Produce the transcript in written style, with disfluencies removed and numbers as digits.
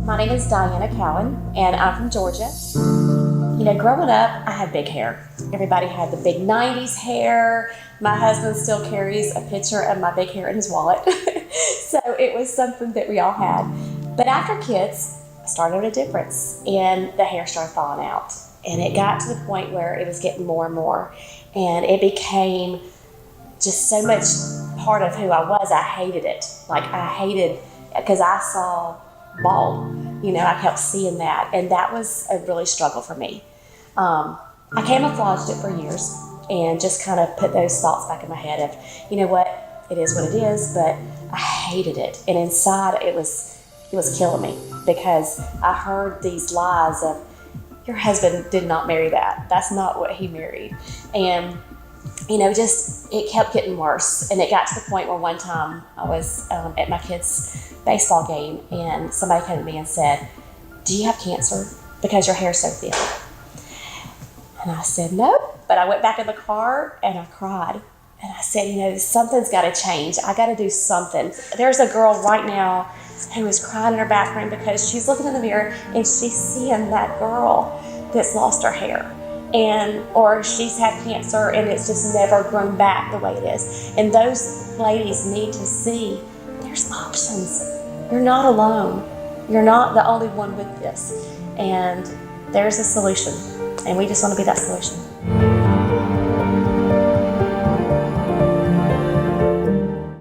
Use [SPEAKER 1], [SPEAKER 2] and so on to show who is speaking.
[SPEAKER 1] My name is Diana Cowan, and I'm from Georgia. You know, growing up, I had big hair. Everybody had the big 90s hair. My husband still carries a picture of my big hair in his wallet. So it was something that we all had. But after kids, I started a difference, and the hair started falling out. And it got to the point where it was getting more and more. And it became just so much part of who I was. I hated it. Like, I hated, because I saw bald. You know, I kept seeing that. And that was a really struggle for me. I camouflaged it for years and just kind of put those thoughts back in my head of, you know what, it is what it is, but I hated it. And inside it was killing me, because I heard these lies of, your husband did not marry that. That's not what he married. And, you know, just, it kept getting worse. And it got to the point where one time I was at my kid's baseball game, and somebody came to me and said, do you have cancer? Because your hair's so thin. And I said, no. But I went back in the car and I cried. And I said, you know, something's got to change. I got to do something. There's a girl right now who is crying in her bathroom because she's looking in the mirror and she's seeing that girl that's lost her hair. Or she's had cancer and it's just never grown back the way it is. And those ladies need to see there's options. You're not alone. You're not the only one with this. And there's a solution. And we just want to be that solution.